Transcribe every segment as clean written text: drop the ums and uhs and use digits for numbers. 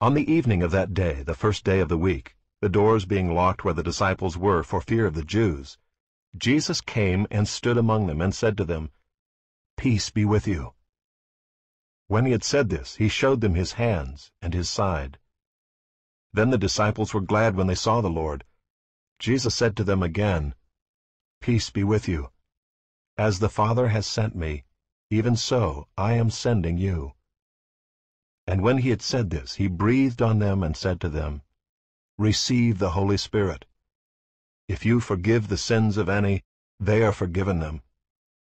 On the evening of that day, the first day of the week, the doors being locked where the disciples were for fear of the Jews, Jesus came and stood among them and said to them, "Peace be with you." When he had said this, he showed them his hands and his side. Then the disciples were glad when they saw the Lord. Jesus said to them again, "Peace be with you. As the Father has sent me, even so I am sending you." And when he had said this, he breathed on them and said to them, "Receive the Holy Spirit. If you forgive the sins of any, they are forgiven them.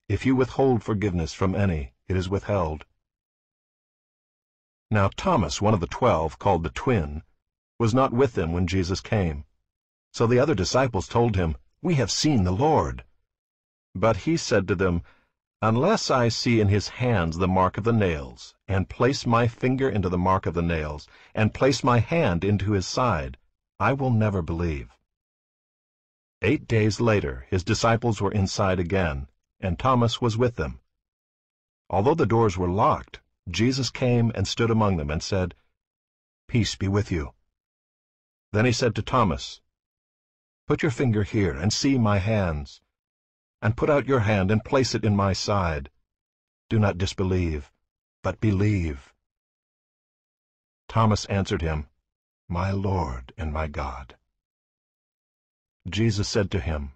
If you withhold forgiveness from any, it is withheld." Now Thomas, one of the 12, called the twin, was not with them when Jesus came. So the other disciples told him, "We have seen the Lord." But he said to them, "Unless I see in his hands the mark of the nails, and place my finger into the mark of the nails, and place my hand into his side, I will never believe." 8 days later his disciples were inside again, and Thomas was with them. Although the doors were locked, Jesus came and stood among them and said, "Peace be with you." Then he said to Thomas, "Put your finger here and see my hands, and put out your hand and place it in my side. Do not disbelieve, but believe." Thomas answered him, "My Lord and my God." Jesus said to him,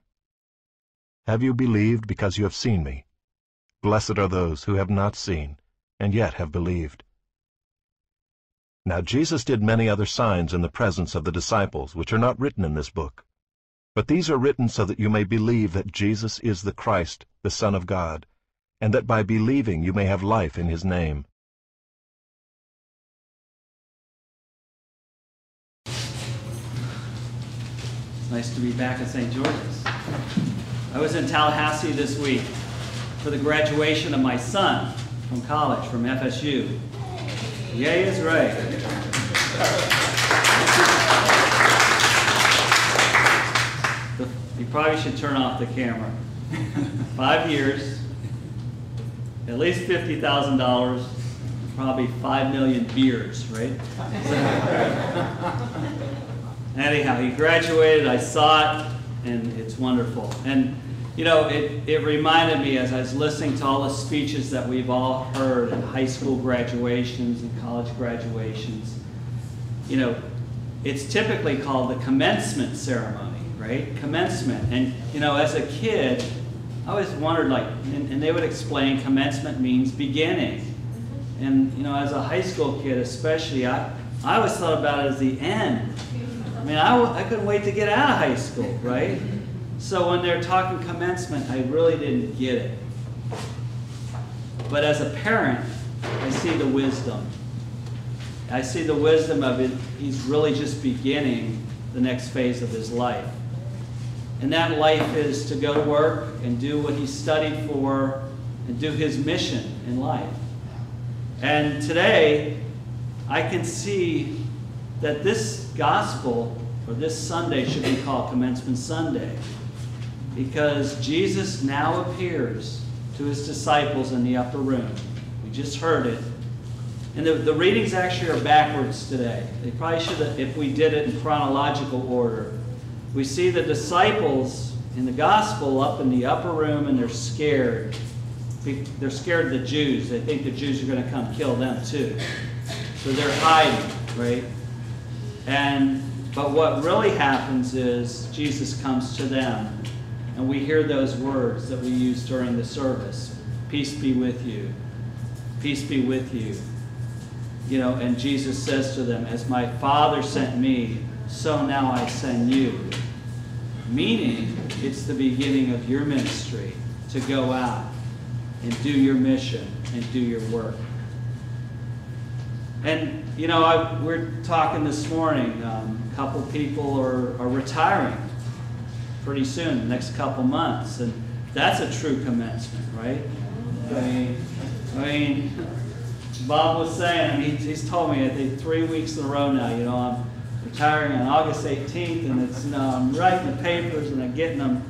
"Have you believed because you have seen me? Blessed are those who have not seen, and yet have believed." Now Jesus did many other signs in the presence of the disciples, which are not written in this book. But these are written so that you may believe that Jesus is the Christ, the Son of God, and that by believing you may have life in his name. It's nice to be back at St. George's. I was in Tallahassee this week for the graduation of my son from college, from FSU. Yay is right. You probably should turn off the camera. 5 years, at least $50,000, probably 5 million beers, right? Anyhow, he graduated, I saw it, and it's wonderful. And, you know, it reminded me as I was listening to all the speeches that we've all heard in high school graduations and college graduations. You know, it's typically called the commencement ceremony. Right? Commencement. And, you know, as a kid, I always wondered, like, and they would explain commencement means beginning. And, you know, as a high school kid especially, I always thought about it as the end. I mean, I couldn't wait to get out of high school, right? So when they're talking commencement, I really didn't get it. But as a parent, I see the wisdom. I see the wisdom of it. He's really just beginning the next phase of his life. And that life is to go to work and do what he studied for and do his mission in life. And today, I can see that this gospel, or this Sunday, should be called Commencement Sunday, because Jesus now appears to his disciples in the upper room. We just heard it. And the readings actually are backwards today. They probably should have, if we did it in chronological order. We see the disciples in the gospel up in the upper room, and they're scared. They're scared of the Jews. They think the Jews are going to come kill them too. So they're hiding, right? But what really happens is Jesus comes to them, and we hear those words that we use during the service. Peace be with you. Peace be with you. You know, and Jesus says to them, as my Father sent me, so now I send you. Meaning, it's the beginning of your ministry to go out and do your mission and do your work. And, you know, we're talking this morning, a couple people are retiring pretty soon, the next couple months. And that's a true commencement, right? I mean, Bob was saying, he's told me, I think 3 weeks in a row now, you know, I'm retiring on August 18th, and it's, you know, I'm writing the papers and I'm getting them,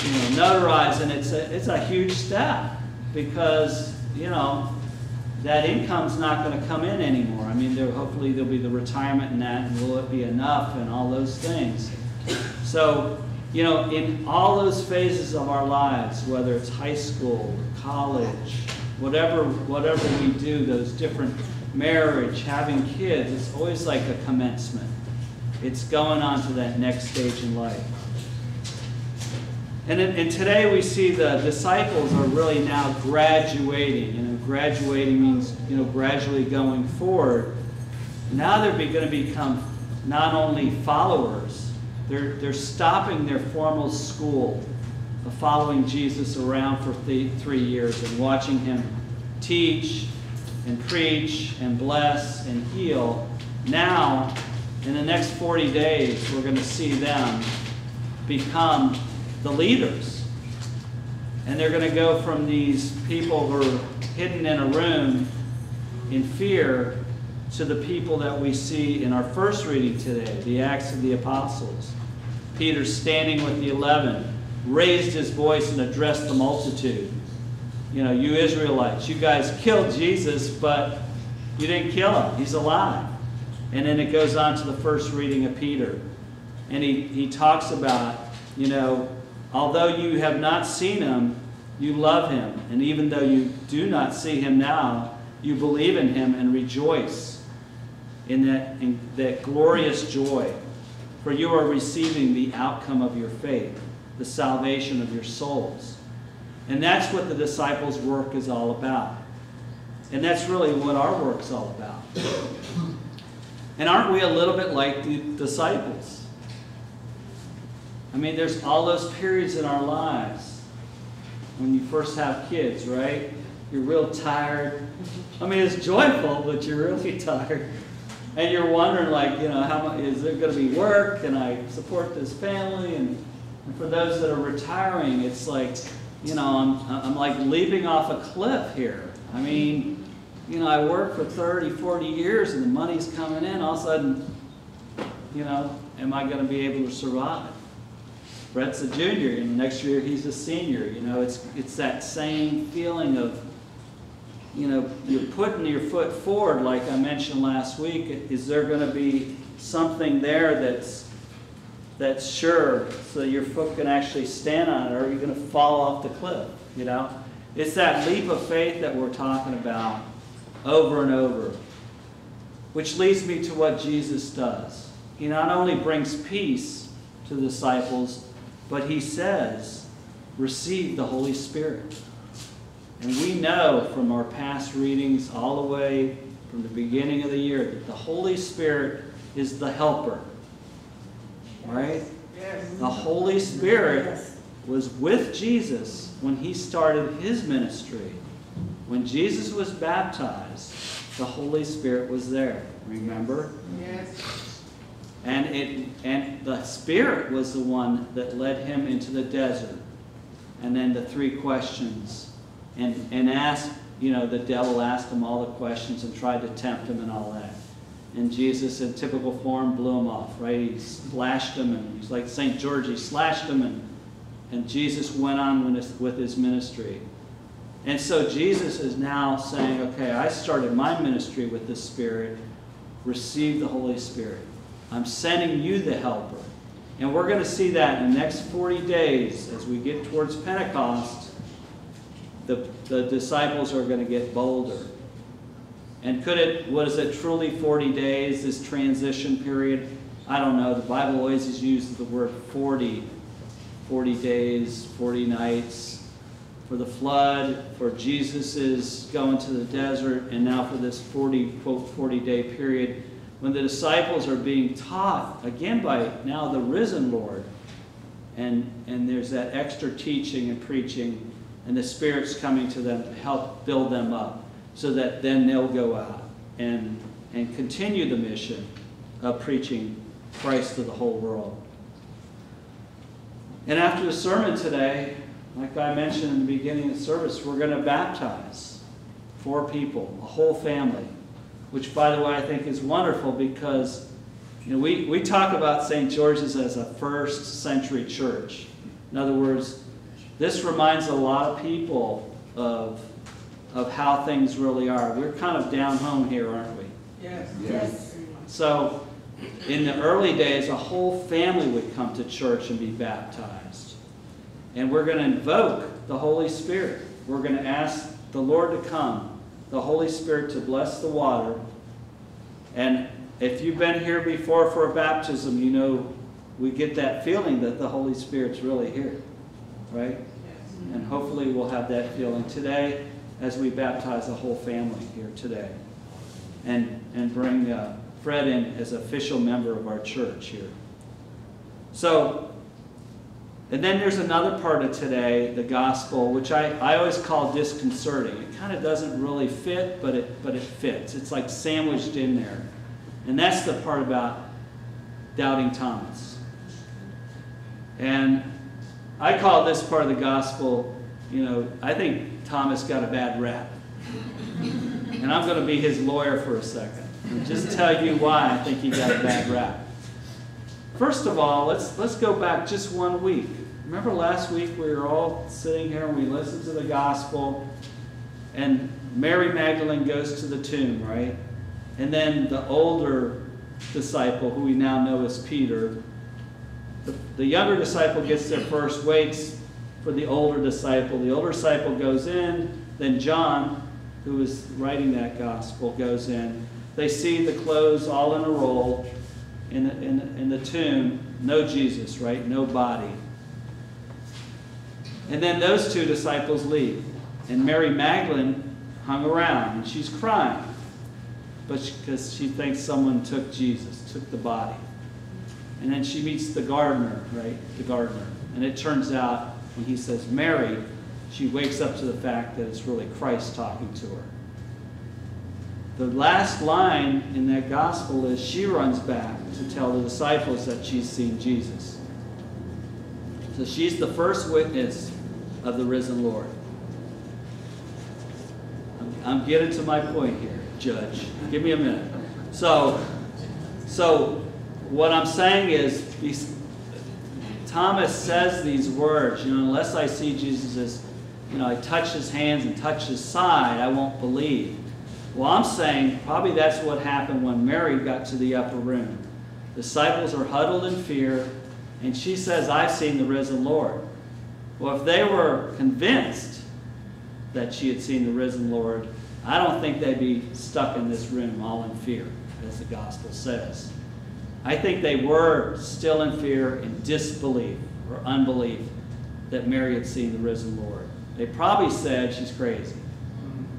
you know, notarized, and it's a huge step because, you know, that income's not going to come in anymore. I mean, hopefully there'll be the retirement and that, and will it be enough and all those things. So, you know, in all those phases of our lives, whether it's high school, college, whatever we do, those different marriage, having kids, it's always like a commencement. It's going on to that next stage in life. And today we see the disciples are really now graduating. You know, graduating means, you know, gradually going forward. Now they're going to become not only followers, they're stopping their formal school of following Jesus around for 3 years and watching him teach and preach and bless and heal. Now, in the next 40 days, we're going to see them become the leaders. And they're going to go from these people who are hidden in a room in fear to the people that we see in our first reading today, the Acts of the Apostles. Peter, standing with the 11, raised his voice and addressed the multitude. You know, you Israelites, you guys killed Jesus, but you didn't kill him. He's alive. And then it goes on to the first reading of Peter. And he talks about, you know, although you have not seen him, you love him. And even though you do not see him now, you believe in him and rejoice in that glorious joy. For you are receiving the outcome of your faith, the salvation of your souls. And that's what the disciples' work is all about. And that's really what our work's all about. And aren't we a little bit like the disciples? I mean, there's all those periods in our lives when you first have kids, right? You're real tired. I mean, it's joyful, but you're really tired. And you're wondering, like, you know, how much is there going to be work? Can I support this family? And for those that are retiring, it's like, you know, I'm like leaping off a cliff here. I mean, you know, I worked for 30, 40 years and the money's coming in. All of a sudden, you know, am I going to be able to survive? Brett's a junior, and next year he's a senior. You know, it's that same feeling of, you know, you're putting your foot forward, like I mentioned last week. Is there going to be something there that's sure, so your foot can actually stand on it, or are you going to fall off the cliff? You know, it's that leap of faith that we're talking about over and over, which leads me to what Jesus does. He not only brings peace to the disciples, but he says, receive the Holy Spirit. And we know from our past readings all the way from the beginning of the year that the Holy Spirit is the helper. Right? Yes. The Holy Spirit was with Jesus when he started his ministry. When Jesus was baptized, the Holy Spirit was there. Remember? Yes. And the Spirit was the one that led him into the desert. And then the 3 questions. And asked, you know, the devil asked him all the questions and tried to tempt him and all that. And Jesus, in typical form, blew him off, right? He slashed him, and he's like St. George, he slashed him, and Jesus went on with his ministry. And so Jesus is now saying, okay, I started my ministry with the Spirit. Receive the Holy Spirit. I'm sending you the helper. And we're going to see that in the next 40 days as we get towards Pentecost. The disciples are going to get bolder. And was it truly 40 days, this transition period? I don't know. The Bible always uses the word 40. 40 days, 40 nights. For the flood, for Jesus' going to the desert, and now for this 40-day period when the disciples are being taught, again by now the risen Lord. And there's that extra teaching and preaching, and the Spirit's coming to them to help build them up so that then they'll go out and continue the mission of preaching Christ to the whole world. And after the sermon today, like I mentioned in the beginning of the service, we're going to baptize 4 people, a whole family, which, by the way, I think is wonderful because, you know, we talk about St. George's as a first century church. In other words, this reminds a lot of people of of how things really are. We're kind of down home here, aren't we? Yes. Yes. So in the early days, a whole family would come to church and be baptized. And we're going to invoke the Holy Spirit. We're going to ask the Lord to come, the Holy Spirit to bless the water. And if you've been here before for a baptism, you know we get that feeling that the Holy Spirit's really here, right? And hopefully we'll have that feeling today as we baptize the whole family here today. And bring Fred in as official member of our church here. So, and then there's another part of today, the gospel, which I always call disconcerting. It kind of doesn't really fit, but it fits. It's like sandwiched in there. And that's the part about doubting Thomas. And I call this part of the gospel, I think Thomas got a bad rap. And I'm going to be his lawyer for a second. And just tell you why I think he got a bad rap. First of all, let's go back just 1 week. Remember last week we were all sitting here and we listened to the gospel, and Mary Magdalene goes to the tomb, right? And then the older disciple, who we now know as Peter, the younger disciple gets there first, waits for the older disciple. The older disciple goes in, then John, who is writing that gospel, goes in. They see the clothes all in a roll in the tomb. No Jesus, right? No body. And then those two disciples leave. And Mary Magdalene hung around, and she's crying. Because she thinks someone took Jesus, took the body. And then she meets the gardener, right? The gardener. And it turns out, when he says Mary, she wakes up to the fact that it's really Christ talking to her. The last line in that gospel is she runs back to tell the disciples that she's seen Jesus. So she's the first witness of the risen Lord. I'm getting to my point here, Judge. Give me a minute. So what I'm saying is, Thomas says these words, unless I see Jesus as, I touch his hands and touch his side, I won't believe. Well, I'm saying probably that's what happened when Mary got to the upper room. Disciples are huddled in fear, and she says, I've seen the risen Lord. Well, if they were convinced that she had seen the risen Lord, I don't think they'd be stuck in this room all in fear, as the gospel says. I think they were still in fear and disbelief or unbelief that Mary had seen the risen Lord. They probably said she's crazy.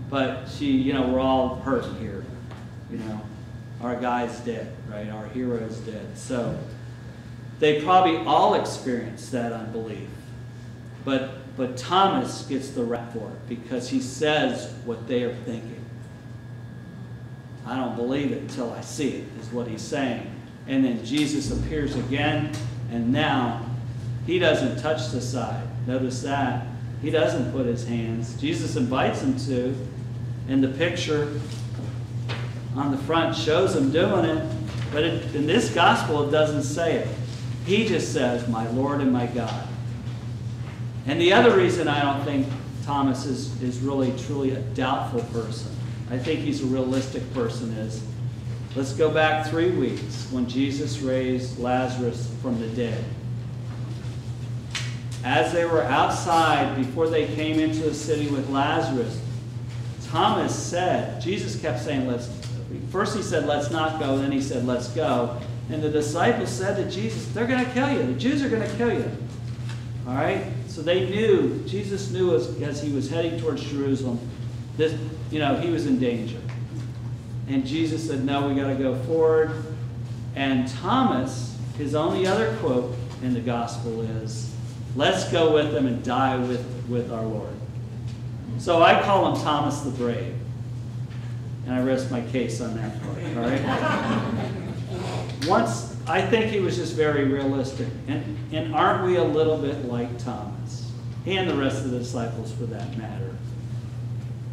But we're all hurting here. Our guy's dead, right? Our hero's dead. So they probably all experienced that unbelief. But Thomas gets the rap for it because he says what they are thinking. I don't believe it until I see it, is what he's saying. And then Jesus appears again, and now he doesn't touch the side. Notice that. He doesn't put his hands. Jesus invites him to, and the picture on the front shows him doing it. But in this gospel, it doesn't say it. He just says, my Lord and my God. And the other reason I don't think Thomas is really, truly a doubtful person, I think he's a realistic person, is, let's go back 3 weeks when Jesus raised Lazarus from the dead. As they were outside, before they came into the city with Lazarus, Thomas said, Jesus kept saying, first he said, let's not go, then he said, let's go. And the disciples said to Jesus, they're going to kill you. The Jews are going to kill you. All right? So they knew, Jesus knew as he was heading towards Jerusalem, this, he was in danger. And Jesus said, no, we got to go forward. And Thomas, his only other quote in the gospel is, let's go with them and die with our Lord. So I call him Thomas the Brave. And I rest my case on that part, all right? Once, I think he was just very realistic. And aren't we a little bit like Thomas? And the rest of the disciples, for that matter.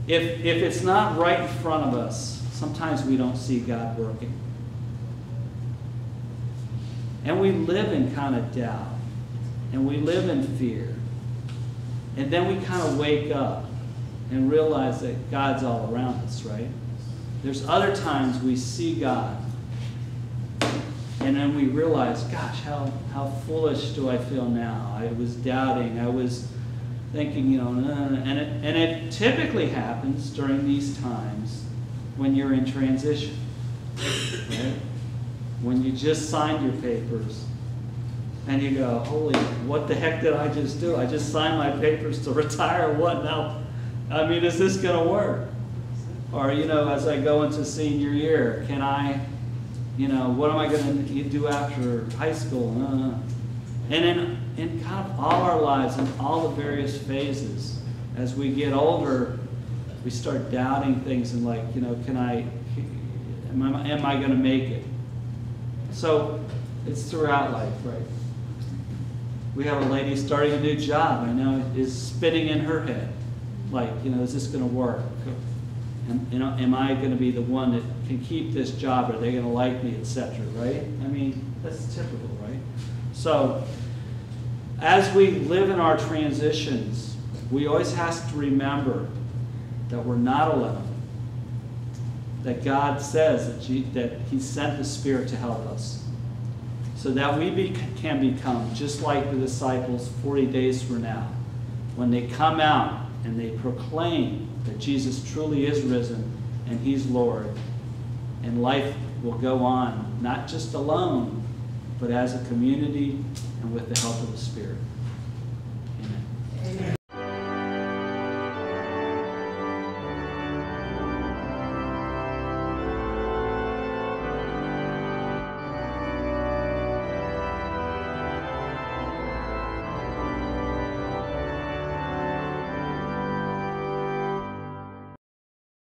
If it's not right in front of us, sometimes we don't see God working. And we live in kind of doubt. And we live in fear. And then we kind of wake up. and realize that God's all around us, right? There's other times we see God, and then we realize, gosh, how foolish do I feel now? I was doubting. I was thinking, and it typically happens during these times when you're in transition, right? When you just signed your papers, and you go, holy, what the heck did I just do? I just signed my papers to retire. What now? I mean, is this going to work? Or, as I go into senior year, can I, what am I going to do after high school? And in kind of all our lives, in all the various phases, as we get older, we start doubting things and like, am I going to make it? So it's throughout life, right? We have a lady starting a new job, I know, is spinning in her head. Like, is this going to work? And, am I going to be the one that can keep this job? Are they going to like me, etc., right? I mean, that's typical, right? So, as we live in our transitions, we always have to remember that we're not alone. That God says that He sent the Spirit to help us. So that we can become just like the disciples 40 days from now. When they come out and they proclaim that Jesus truly is risen and He's Lord. And life will go on, not just alone, but as a community and with the help of the Spirit. Amen. Amen.